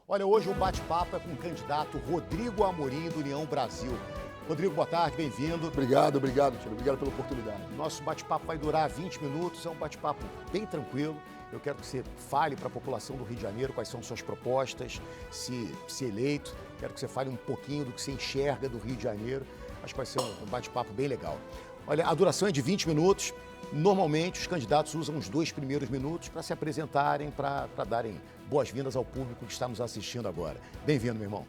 Olha, hoje o bate-papo é com o candidato Rodrigo Amorim, do União Brasil. Rodrigo, boa tarde, bem-vindo. Obrigado, Tino. Obrigado pela oportunidade. Nosso bate-papo vai durar 20 minutos, é um bate-papo bem tranquilo. Eu quero que você fale para a população do Rio de Janeiro quais são suas propostas, se eleito. Quero que você fale um pouquinho do que você enxerga do Rio de Janeiro. Acho que vai ser um bate-papo bem legal. Olha, a duração é de 20 minutos. Normalmente, os candidatos usam os 2 primeiros minutos para se apresentarem, para darem boas-vindas ao público que está nos assistindo agora. Bem-vindo, meu irmão.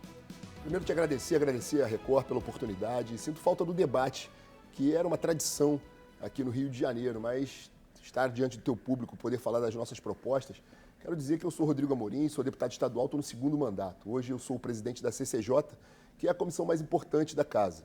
Primeiro, te agradecer a Record pela oportunidade. Sinto falta do debate, que era uma tradição aqui no Rio de Janeiro, mas estar diante do teu público, poder falar das nossas propostas. Quero dizer que eu sou Rodrigo Amorim, sou deputado estadual, estou no 2º mandato. Hoje eu sou o presidente da CCJ, que é a comissão mais importante da casa.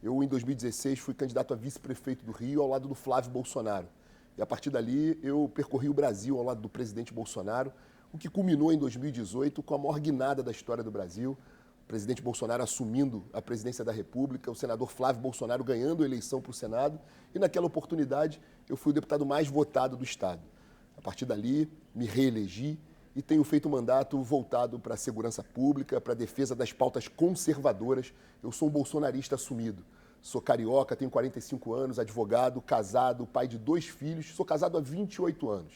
Eu, em 2016, fui candidato a vice-prefeito do Rio, ao lado do Flávio Bolsonaro. E, a partir dali, eu percorri o Brasil ao lado do presidente Bolsonaro, o que culminou em 2018 com a maior guinada da história do Brasil. O presidente Bolsonaro assumindo a presidência da República, o senador Flávio Bolsonaro ganhando a eleição para o Senado. E, naquela oportunidade, eu fui o deputado mais votado do Estado. A partir dali, me reelegi e tenho feito um mandato voltado para a segurança pública, para a defesa das pautas conservadoras. Eu sou um bolsonarista assumido. Sou carioca, tenho 45 anos, advogado, casado, pai de 2 filhos. Sou casado há 28 anos.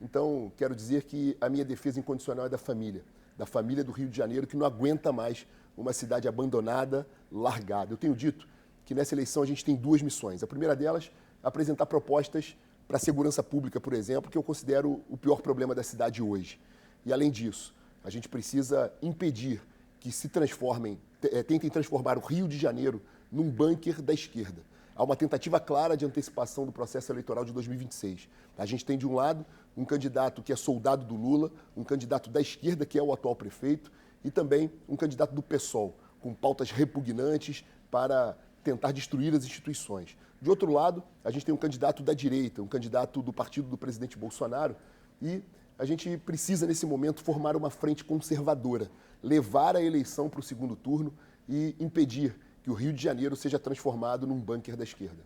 Então, quero dizer que a minha defesa incondicional é da família do Rio de Janeiro, que não aguenta mais uma cidade abandonada, largada. Eu tenho dito que nessa eleição a gente tem 2 missões. A primeira delas, apresentar propostas para a segurança pública, por exemplo, que eu considero o pior problema da cidade hoje. E, além disso, a gente precisa impedir que tentem transformar o Rio de Janeiro num bunker da esquerda. Há uma tentativa clara de antecipação do processo eleitoral de 2026. A gente tem, de um lado, um candidato que é soldado do Lula, um candidato da esquerda, que é o atual prefeito, e também um candidato do PSOL, com pautas repugnantes para tentar destruir as instituições. De outro lado, a gente tem um candidato da direita, um candidato do partido do presidente Bolsonaro, e a gente precisa, nesse momento, formar uma frente conservadora, levar a eleição para o 2º turno e impedir que o Rio de Janeiro seja transformado num bunker da esquerda.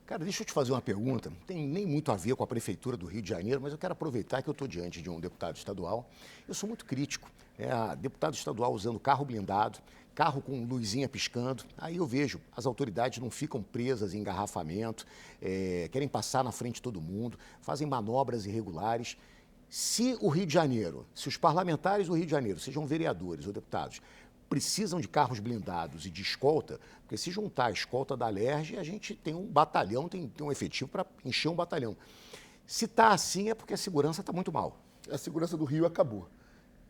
Cara, deixa eu te fazer uma pergunta, não tem nem muito a ver com a Prefeitura do Rio de Janeiro, mas eu quero aproveitar que eu estou diante de um deputado estadual. Eu sou muito crítico, deputado estadual usando carro blindado, carro com luzinha piscando, aí eu vejo, as autoridades não ficam presas em engarrafamento, querem passar na frente de todo mundo, fazem manobras irregulares. Se o Rio de Janeiro, se os parlamentares do Rio de Janeiro, sejam vereadores ou deputados, precisam de carros blindados e de escolta, porque se juntar a escolta da Alerj, a gente tem um batalhão, tem um efetivo para encher um batalhão. Se está assim, é porque a segurança está muito mal. A segurança do Rio acabou.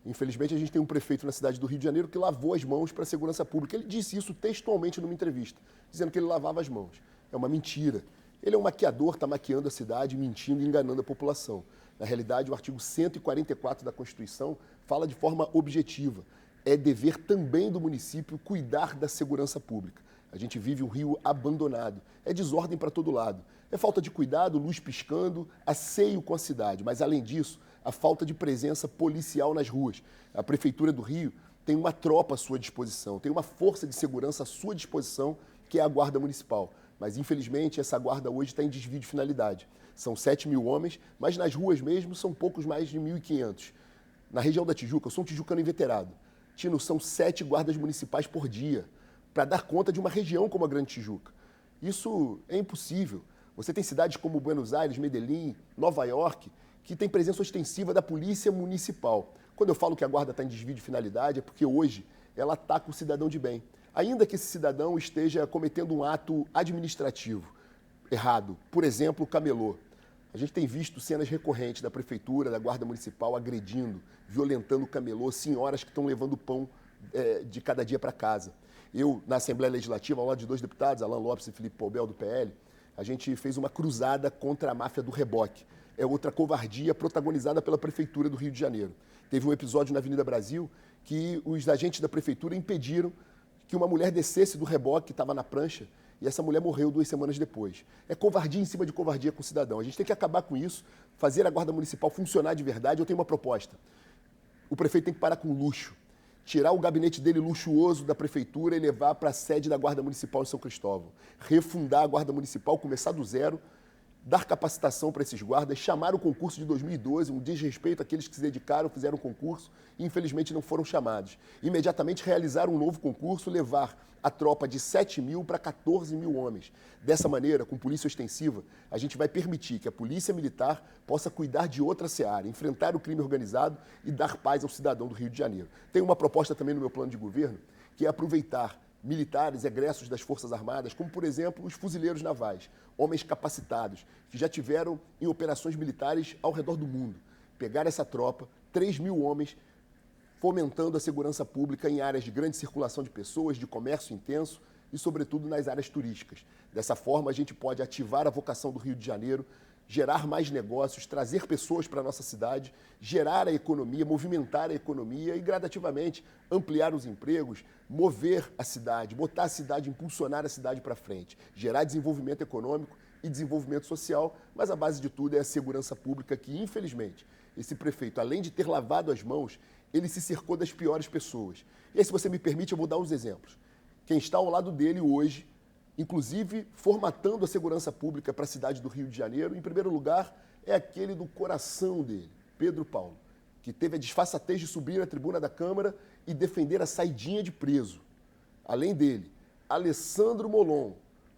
Infelizmente, a gente tem um prefeito na cidade do Rio de Janeiro que lavou as mãos para a segurança pública. Ele disse isso textualmente numa entrevista, dizendo que ele lavava as mãos. É uma mentira. Ele é um maquiador, está maquiando a cidade, mentindo e enganando a população. Na realidade, o artigo 144 da Constituição fala de forma objetiva. É dever também do município cuidar da segurança pública. A gente vive um Rio abandonado. É desordem para todo lado. É falta de cuidado, luz piscando, asseio com a cidade. Mas, além disso, a falta de presença policial nas ruas. A Prefeitura do Rio tem uma tropa à sua disposição, tem uma força de segurança à sua disposição, que é a Guarda Municipal. Mas, infelizmente, essa guarda hoje está em desvio de finalidade. São 7.000 homens, mas nas ruas mesmo são poucos mais de 1.500. Na região da Tijuca, eu sou um tijucano inveterado. Tino, são 7 guardas municipais por dia para dar conta de uma região como a Grande Tijuca. Isso é impossível. Você tem cidades como Buenos Aires, Medellín, Nova York, que tem presença ostensiva da polícia municipal. Quando eu falo que a guarda está em desvio de finalidade, é porque hoje ela ataca o cidadão de bem. Ainda que esse cidadão esteja cometendo um ato administrativo errado, por exemplo, o camelô. A gente tem visto cenas recorrentes da Prefeitura, da Guarda Municipal agredindo, violentando o camelô, senhoras que estão levando pão de cada dia para casa. Eu, na Assembleia Legislativa, ao lado de 2 deputados, Alan Lopes e Felipe Poubel, do PL, a gente fez uma cruzada contra a máfia do reboque. É outra covardia protagonizada pela Prefeitura do Rio de Janeiro. Teve um episódio na Avenida Brasil que os agentes da Prefeitura impediram que uma mulher descesse do reboque que estava na prancha e essa mulher morreu 2 semanas depois. É covardia em cima de covardia com o cidadão. A gente tem que acabar com isso, fazer a Guarda Municipal funcionar de verdade. Eu tenho uma proposta. O prefeito tem que parar com luxo, tirar o gabinete dele luxuoso da Prefeitura e levar para a sede da Guarda Municipal em São Cristóvão. Refundar a Guarda Municipal, começar do zero, dar capacitação para esses guardas, chamar o concurso de 2012, um desrespeito àqueles que se dedicaram, fizeram concurso e infelizmente não foram chamados. Imediatamente realizar um novo concurso, levar a tropa de 7 mil para 14 mil homens. Dessa maneira, com polícia ostensiva, a gente vai permitir que a polícia militar possa cuidar de outra seara, enfrentar o crime organizado e dar paz ao cidadão do Rio de Janeiro. Tem uma proposta também no meu plano de governo, que é aproveitar militares egressos das Forças Armadas, como, por exemplo, os fuzileiros navais, homens capacitados, que já tiveram em operações militares ao redor do mundo. Pegar essa tropa, 3 mil homens, fomentando a segurança pública em áreas de grande circulação de pessoas, de comércio intenso e, sobretudo, nas áreas turísticas. Dessa forma, a gente pode ativar a vocação do Rio de Janeiro, gerar mais negócios, trazer pessoas para a nossa cidade, gerar a economia, movimentar a economia e, gradativamente, ampliar os empregos, mover a cidade, botar a cidade, impulsionar a cidade para frente, gerar desenvolvimento econômico e desenvolvimento social, mas a base de tudo é a segurança pública que, infelizmente, esse prefeito, além de ter lavado as mãos, ele se cercou das piores pessoas. E aí, se você me permite, eu vou dar uns exemplos. Quem está ao lado dele hoje, inclusive formatando a segurança pública para a cidade do Rio de Janeiro, em primeiro lugar, é aquele do coração dele, Pedro Paulo, que teve a disfarçatez de subir à tribuna da Câmara e defender a saidinha de preso. Além dele, Alessandro Molon,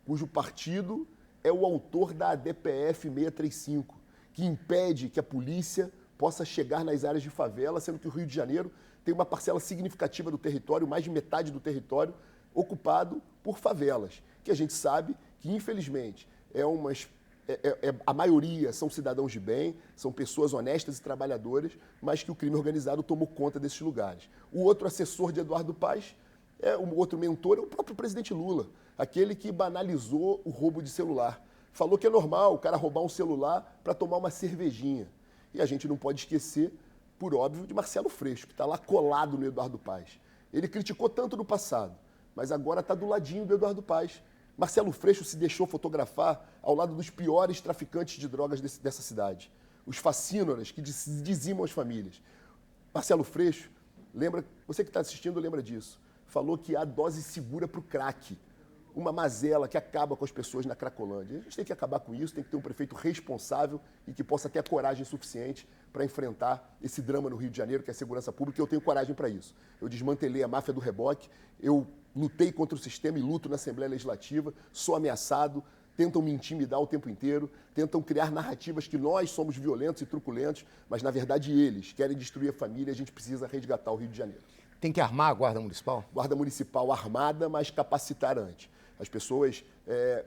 cujo partido é o autor da ADPF 635, que impede que a polícia possa chegar nas áreas de favela, sendo que o Rio de Janeiro tem uma parcela significativa do território, mais de metade do território, ocupado por favelas, que a gente sabe que, infelizmente, a maioria são cidadãos de bem, são pessoas honestas e trabalhadoras, mas que o crime organizado tomou conta desses lugares. O outro assessor de Eduardo Paes, o outro mentor, é o próprio presidente Lula, aquele que banalizou o roubo de celular. Falou que é normal o cara roubar um celular para tomar uma cervejinha. E a gente não pode esquecer, por óbvio, de Marcelo Freixo, que está lá colado no Eduardo Paes. Ele criticou tanto no passado, mas agora está do ladinho do Eduardo Paes. Marcelo Freixo se deixou fotografar ao lado dos piores traficantes de drogas dessa cidade, os facínoras que dizimam as famílias. Marcelo Freixo, você que está assistindo lembra disso, falou que há dose segura para o crack, uma mazela que acaba com as pessoas na Cracolândia. A gente tem que acabar com isso, tem que ter um prefeito responsável e que possa ter a coragem suficiente para enfrentar esse drama no Rio de Janeiro, que é a segurança pública, e eu tenho coragem para isso. Eu desmantelei a máfia do reboque, eu lutei contra o sistema e luto na Assembleia Legislativa, sou ameaçado, tentam me intimidar o tempo inteiro, tentam criar narrativas que nós somos violentos e truculentos, mas, na verdade, eles querem destruir a família e a gente precisa resgatar o Rio de Janeiro. Tem que armar a Guarda Municipal? Guarda Municipal armada, mas capacitar antes. As pessoas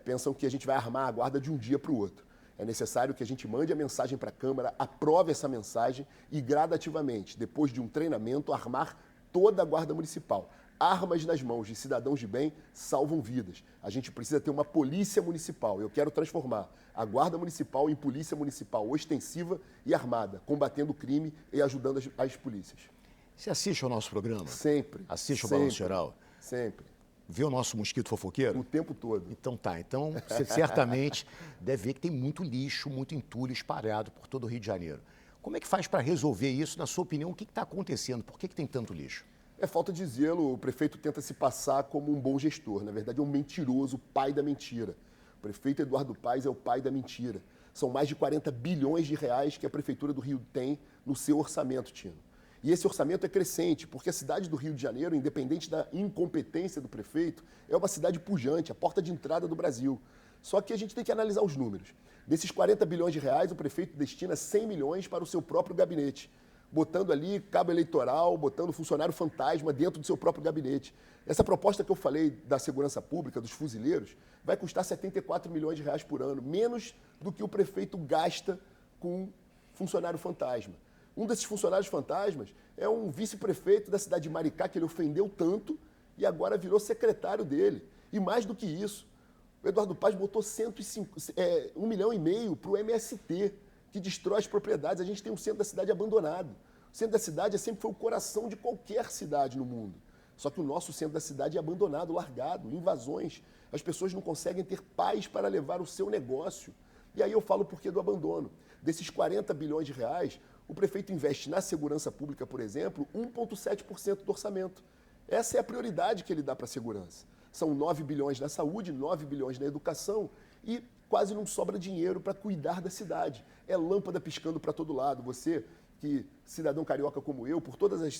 pensam que a gente vai armar a guarda de um dia para o outro. É necessário que a gente mande a mensagem para a Câmara, aprove essa mensagem e, gradativamente, depois de um treinamento, armar toda a Guarda Municipal. Armas nas mãos de cidadãos de bem salvam vidas. A gente precisa ter uma polícia municipal. Eu quero transformar a Guarda Municipal em polícia municipal ostensiva e armada, combatendo o crime e ajudando as polícias. Você assiste ao nosso programa? Sempre. Assiste ao sempre, Balanço Geral? Sempre. Vê o nosso mosquito fofoqueiro? O tempo todo. Então tá. Então você certamente deve ver que tem muito lixo, muito entulho espalhado por todo o Rio de Janeiro. Como é que faz para resolver isso? Na sua opinião, o que está acontecendo? Por que tem tanto lixo? É falta de zelo. O prefeito tenta se passar como um bom gestor. Na verdade, é um mentiroso, pai da mentira. O prefeito Eduardo Paes é o pai da mentira. São mais de 40 bilhões de reais que a Prefeitura do Rio tem no seu orçamento, Tino. E esse orçamento é crescente, porque a cidade do Rio de Janeiro, independente da incompetência do prefeito, é uma cidade pujante, a porta de entrada do Brasil. Só que a gente tem que analisar os números. Desses 40 bilhões de reais, o prefeito destina 100 milhões para o seu próprio gabinete, botando ali cabo eleitoral, botando funcionário fantasma dentro do seu próprio gabinete. Essa proposta que eu falei da segurança pública, dos fuzileiros, vai custar 74 milhões de reais por ano, menos do que o prefeito gasta com funcionário fantasma. Um desses funcionários fantasmas é um vice-prefeito da cidade de Maricá, que ele ofendeu tanto e agora virou secretário dele. E mais do que isso, o Eduardo Paes botou 1,5 milhão para o MST, que destrói as propriedades. A gente tem um centro da cidade abandonado. O centro da cidade sempre foi o coração de qualquer cidade no mundo. Só que o nosso centro da cidade é abandonado, largado, invasões. As pessoas não conseguem ter paz para levar o seu negócio. E aí eu falo o porquê do abandono. Desses 40 bilhões de reais, o prefeito investe na segurança pública, por exemplo, 1,7% do orçamento. Essa é a prioridade que ele dá para a segurança. São 9 bilhões na saúde, 9 bilhões na educação e quase não sobra dinheiro para cuidar da cidade. É lâmpada piscando para todo lado. Você, que cidadão carioca como eu, por todas as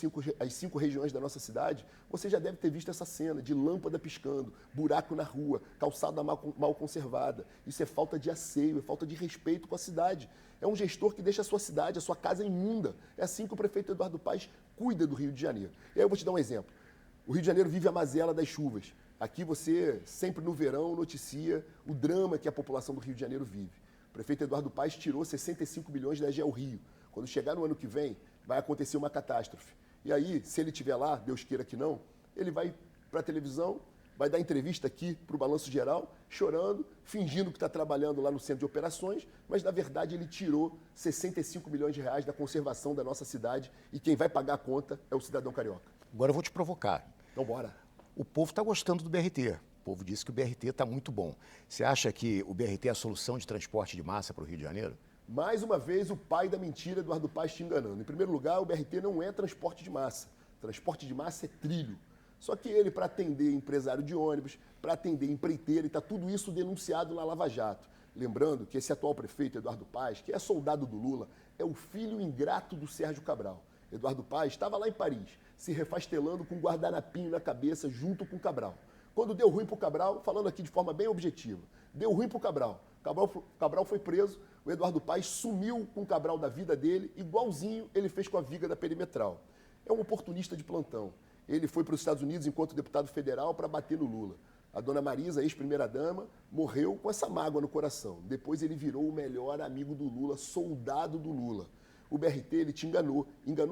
cinco regiões da nossa cidade, você já deve ter visto essa cena de lâmpada piscando, buraco na rua, calçada mal conservada. Isso é falta de asseio, é falta de respeito com a cidade. É um gestor que deixa a sua cidade, a sua casa imunda. É assim que o prefeito Eduardo Paes cuida do Rio de Janeiro. E aí eu vou te dar um exemplo. O Rio de Janeiro vive a mazela das chuvas. Aqui você, sempre no verão, noticia o drama que a população do Rio de Janeiro vive. O prefeito Eduardo Paes tirou 65 milhões da GEL Rio. Quando chegar no ano que vem, vai acontecer uma catástrofe. E aí, se ele estiver lá, Deus queira que não, ele vai para a televisão, vai dar entrevista aqui para o Balanço Geral, chorando, fingindo que está trabalhando lá no centro de operações, mas, na verdade, ele tirou 65 milhões de reais da conservação da nossa cidade e quem vai pagar a conta é o cidadão carioca. Agora eu vou te provocar. Então, bora. O povo está gostando do BRT. O povo disse que o BRT está muito bom. Você acha que o BRT é a solução de transporte de massa para o Rio de Janeiro? Mais uma vez, o pai da mentira, Eduardo Paes, te enganando. Em primeiro lugar, o BRT não é transporte de massa. Transporte de massa é trilho. Só que ele, para atender empresário de ônibus, para atender empreiteiro, e está tudo isso denunciado na Lava Jato. Lembrando que esse atual prefeito, Eduardo Paes, que é soldado do Lula, é o filho ingrato do Sérgio Cabral. Eduardo Paes estava lá em Paris, se refastelando com um guardanapinho na cabeça junto com Cabral. Quando deu ruim para o Cabral, falando aqui de forma bem objetiva, deu ruim para o Cabral. Cabral foi preso, o Eduardo Paes sumiu com o Cabral da vida dele, igualzinho ele fez com a viga da perimetral. É um oportunista de plantão. Ele foi para os Estados Unidos enquanto deputado federal para bater no Lula. A dona Marisa, ex-primeira-dama, morreu com essa mágoa no coração. Depois ele virou o melhor amigo do Lula, soldado do Lula. O BRT, ele te enganou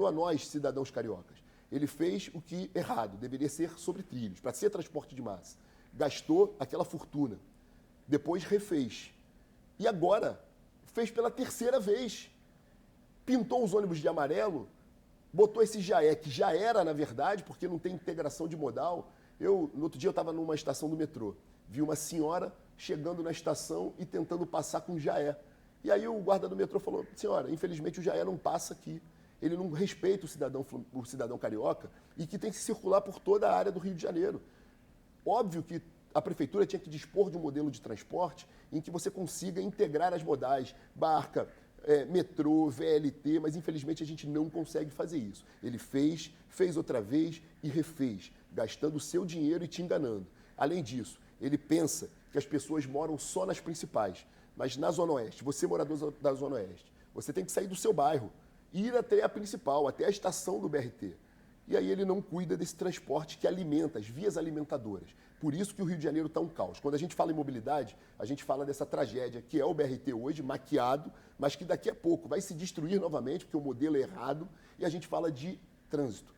a nós, cidadãos cariocas. Ele fez o que errado, deveria ser sobre trilhos, para ser transporte de massa. Gastou aquela fortuna. Depois refez. E agora, fez pela terceira vez. Pintou os ônibus de amarelo, botou esse jaé, que já era, na verdade, porque não tem integração de modal. No outro dia, eu estava numa estação do metrô. Vi uma senhora chegando na estação e tentando passar com jaé. E aí o guarda do metrô falou, senhora, infelizmente o jaé não passa aqui. Ele não respeita o cidadão carioca e que tem que circular por toda a área do Rio de Janeiro. Óbvio que a prefeitura tinha que dispor de um modelo de transporte em que você consiga integrar as modais, barca, metrô, VLT, mas infelizmente a gente não consegue fazer isso. Ele fez outra vez e refez, gastando o seu dinheiro e te enganando. Além disso, ele pensa que as pessoas moram só nas principais, mas na Zona Oeste, você morador da Zona Oeste, você tem que sair do seu bairro, ir até a principal, até a estação do BRT. E aí ele não cuida desse transporte que alimenta, as vias alimentadoras. Por isso que o Rio de Janeiro está um caos. Quando a gente fala em mobilidade, a gente fala dessa tragédia que é o BRT hoje, maquiado, mas que daqui a pouco vai se destruir novamente, porque o modelo é errado, e a gente fala de trânsito.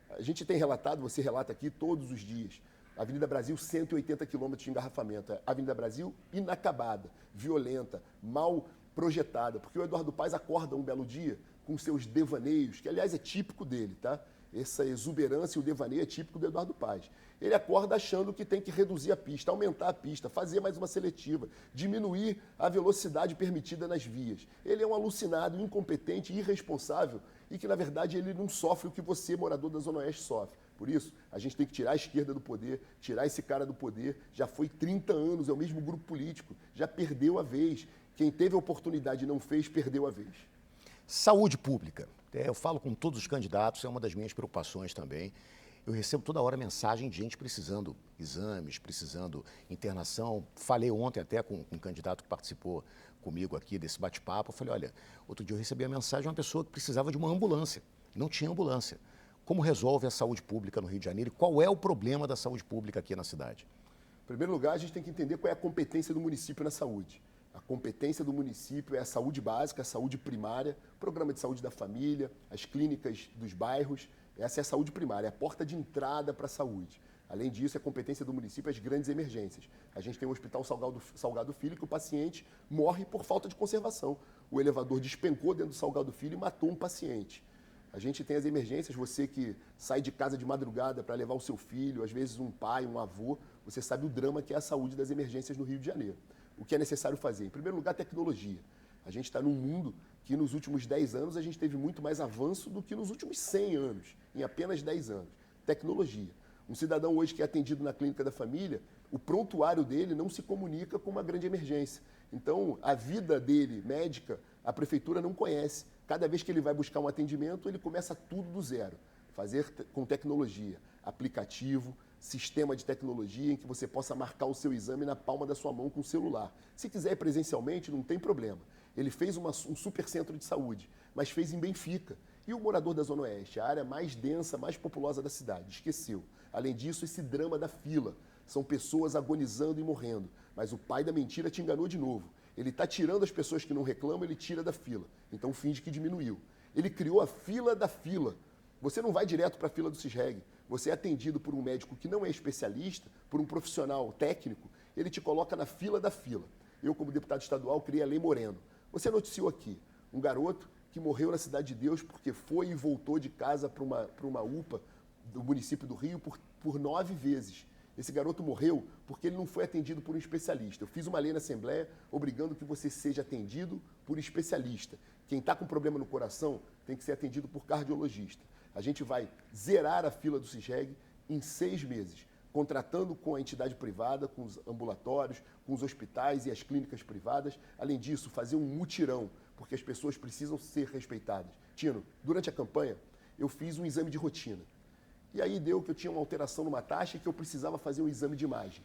A gente tem relatado, você relata aqui todos os dias, Avenida Brasil, 180 quilômetros de engarrafamento. Avenida Brasil, inacabada, violenta, mal projetada, porque o Eduardo Paes acorda um belo dia com seus devaneios, que aliás é típico dele, tá? Essa exuberância e o devaneio é típico do Eduardo Paes. Ele acorda achando que tem que reduzir a pista, aumentar a pista, fazer mais uma seletiva, diminuir a velocidade permitida nas vias. Ele é um alucinado, incompetente, irresponsável e que, na verdade, ele não sofre o que você, morador da Zona Oeste, sofre. Por isso, a gente tem que tirar a esquerda do poder, tirar esse cara do poder. Já foi 30 anos, é o mesmo grupo político, já perdeu a vez. Quem teve a oportunidade e não fez, perdeu a vez. Saúde pública. Eu falo com todos os candidatos, é uma das minhas preocupações também. Eu recebo toda hora mensagem de gente precisando exames, precisando internação. Falei ontem até com um candidato que participou comigo aqui desse bate-papo. Eu falei, olha, outro dia eu recebi a mensagem de uma pessoa que precisava de uma ambulância. Não tinha ambulância. Como resolve a saúde pública no Rio de Janeiro e qual é o problema da saúde pública aqui na cidade? Em primeiro lugar, a gente tem que entender qual é a competência do município na saúde. A competência do município é a saúde básica, a saúde primária, programa de saúde da família, as clínicas dos bairros. Essa é a saúde primária, é a porta de entrada para a saúde. Além disso, é competência do município as grandes emergências. A gente tem o Hospital Salgado Filho, que o paciente morre por falta de conservação. O elevador despencou dentro do Salgado Filho e matou um paciente. A gente tem as emergências, você que sai de casa de madrugada para levar o seu filho, às vezes um pai, um avô, você sabe o drama que é a saúde das emergências no Rio de Janeiro. O que é necessário fazer? Em primeiro lugar, tecnologia. A gente está num mundo que nos últimos 10 anos a gente teve muito mais avanço do que nos últimos 100 anos, em apenas 10 anos. Tecnologia. Um cidadão hoje que é atendido na clínica da família, o prontuário dele não se comunica com uma grande emergência. Então, a vida dele, médica, a prefeitura não conhece. Cada vez que ele vai buscar um atendimento, ele começa tudo do zero. Fazer com tecnologia, aplicativo, sistema de tecnologia em que você possa marcar o seu exame na palma da sua mão com o celular. Se quiser ir presencialmente, não tem problema. Ele fez um super centro de saúde, mas fez em Benfica. E o morador da Zona Oeste, a área mais densa, mais populosa da cidade, esqueceu. Além disso, esse drama da fila. São pessoas agonizando e morrendo. Mas o pai da mentira te enganou de novo. Ele está tirando as pessoas que não reclamam, ele tira da fila. Então finge que diminuiu. Ele criou a fila da fila. Você não vai direto para a fila do CISREG. Você é atendido por um médico que não é especialista, por um profissional técnico, ele te coloca na fila da fila. Eu, como deputado estadual, criei a Lei Moreno. Você noticiou aqui um garoto que morreu na Cidade de Deus porque foi e voltou de casa para uma UPA do município do Rio por 9 vezes. Esse garoto morreu porque ele não foi atendido por um especialista. Eu fiz uma lei na Assembleia obrigando que você seja atendido por especialista. Quem está com problema no coração tem que ser atendido por cardiologista. A gente vai zerar a fila do CISREG em 6 meses, contratando com a entidade privada, com os ambulatórios, com os hospitais e as clínicas privadas. Além disso, fazer um mutirão, porque as pessoas precisam ser respeitadas. Tino, durante a campanha, eu fiz um exame de rotina. E aí deu que eu tinha uma alteração numa taxa e que eu precisava fazer um exame de imagem.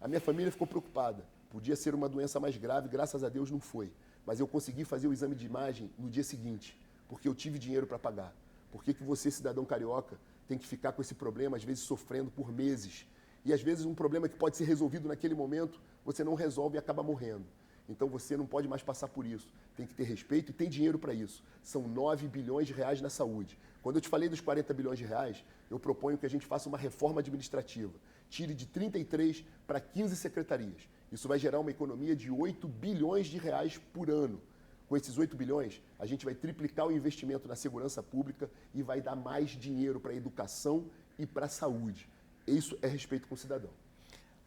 A minha família ficou preocupada. Podia ser uma doença mais grave, graças a Deus não foi. Mas eu consegui fazer o exame de imagem no dia seguinte, porque eu tive dinheiro para pagar. Por que você, cidadão carioca, tem que ficar com esse problema, às vezes sofrendo por meses? E às vezes um problema que pode ser resolvido naquele momento, você não resolve e acaba morrendo. Então você não pode mais passar por isso. Tem que ter respeito e tem dinheiro para isso. São 9 bilhões de reais na saúde. Quando eu te falei dos 40 bilhões de reais, eu proponho que a gente faça uma reforma administrativa. Tire de 33 para 15 secretarias. Isso vai gerar uma economia de 8 bilhões de reais por ano. Com esses 8 bilhões, a gente vai triplicar o investimento na segurança pública e vai dar mais dinheiro para a educação e para a saúde. Isso é respeito com o cidadão.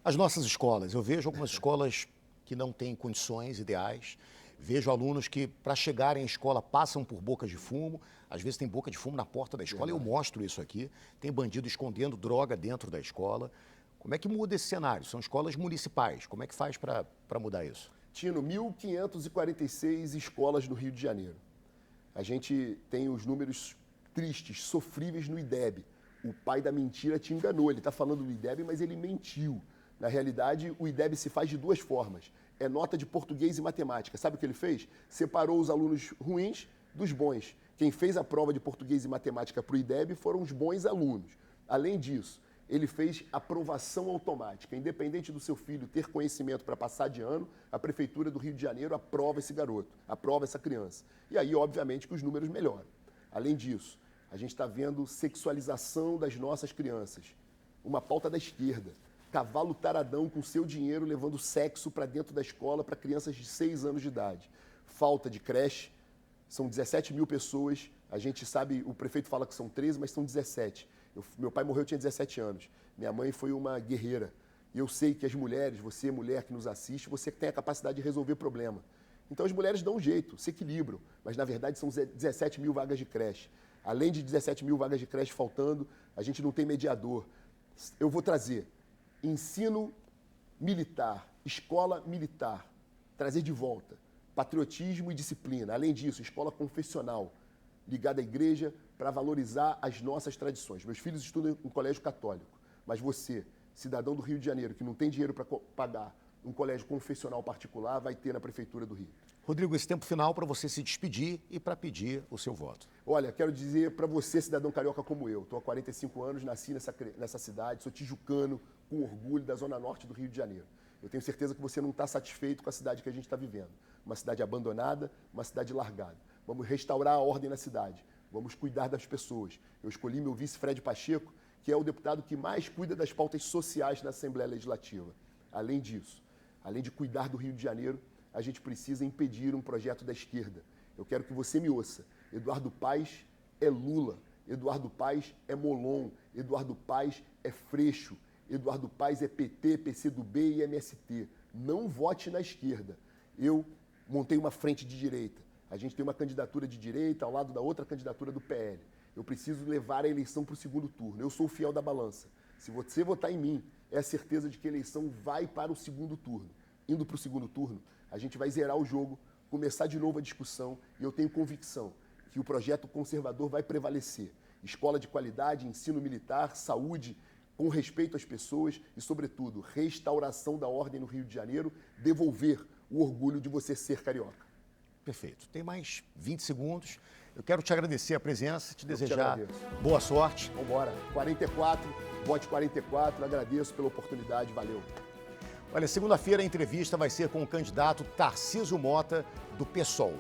As nossas escolas, eu vejo algumas escolas que não têm condições ideais. Vejo alunos que, para chegarem à escola, passam por bocas de fumo. Às vezes tem boca de fumo na porta da escola, eu mostro isso aqui. Tem bandido escondendo droga dentro da escola. Como é que muda esse cenário? São escolas municipais. Como é que faz para mudar isso? Tino, 1.546 escolas no Rio de Janeiro. A gente tem os números tristes, sofríveis no IDEB. O pai da mentira te enganou. Ele está falando do IDEB, mas ele mentiu. Na realidade, o IDEB se faz de 2 formas. É nota de português e matemática. Sabe o que ele fez? Separou os alunos ruins dos bons. Quem fez a prova de português e matemática para o IDEB foram os bons alunos. Além disso, ele fez aprovação automática. Independente do seu filho ter conhecimento para passar de ano, a Prefeitura do Rio de Janeiro aprova esse garoto, aprova essa criança. E aí, obviamente, que os números melhoram. Além disso, a gente está vendo sexualização das nossas crianças. Uma pauta da esquerda. Cavalo taradão com seu dinheiro levando sexo para dentro da escola para crianças de 6 anos de idade. Falta de creche, são 17 mil pessoas, a gente sabe, o prefeito fala que são 13, mas são 17. Meu pai morreu, eu tinha 17 anos. Minha mãe foi uma guerreira. E eu sei que as mulheres, você mulher que nos assiste, você tem a capacidade de resolver problema. Então as mulheres dão um jeito, se equilibram, mas na verdade são 17 mil vagas de creche. Além de 17 mil vagas de creche faltando, a gente não tem mediador. Eu vou trazer ensino militar, escola militar, trazer de volta patriotismo e disciplina. Além disso, escola confessional, ligada à igreja para valorizar as nossas tradições. Meus filhos estudam em colégio católico, mas você, cidadão do Rio de Janeiro, que não tem dinheiro para pagar um colégio confessional particular, vai ter na Prefeitura do Rio. Rodrigo, esse tempo final para você se despedir e para pedir o seu voto. Olha, quero dizer para você, cidadão carioca como eu, estou há 45 anos, nasci nessa cidade, sou tijucano, com orgulho da zona norte do Rio de Janeiro. Eu tenho certeza que você não está satisfeito com a cidade que a gente está vivendo. Uma cidade abandonada, uma cidade largada. Vamos restaurar a ordem na cidade, vamos cuidar das pessoas. Eu escolhi meu vice Fred Pacheco, que é o deputado que mais cuida das pautas sociais na Assembleia Legislativa. Além disso, além de cuidar do Rio de Janeiro, a gente precisa impedir um projeto da esquerda. Eu quero que você me ouça. Eduardo Paes é Lula, Eduardo Paes é Molon, Eduardo Paes é Freixo, Eduardo Paes é PT, PCdoB e MST. Não vote na esquerda. Eu montei uma frente de direita. A gente tem uma candidatura de direita ao lado da outra candidatura do PL. Eu preciso levar a eleição para o segundo turno. Eu sou o fiel da balança. Se você votar em mim, é a certeza de que a eleição vai para o segundo turno. Indo para o segundo turno, A gente vai zerar o jogo, começar de novo a discussão e eu tenho convicção que o projeto conservador vai prevalecer. Escola de qualidade, ensino militar, saúde, com respeito às pessoas e, sobretudo, restauração da ordem no Rio de Janeiro, devolver o orgulho de você ser carioca. Perfeito. Tem mais 20 segundos. Eu quero te agradecer a presença, te desejar agradeço. boa sorte. Vamos embora. 44, vote 44. Agradeço pela oportunidade. Valeu. Olha, segunda-feira a entrevista vai ser com o candidato Tarcísio Mota, do PSOL.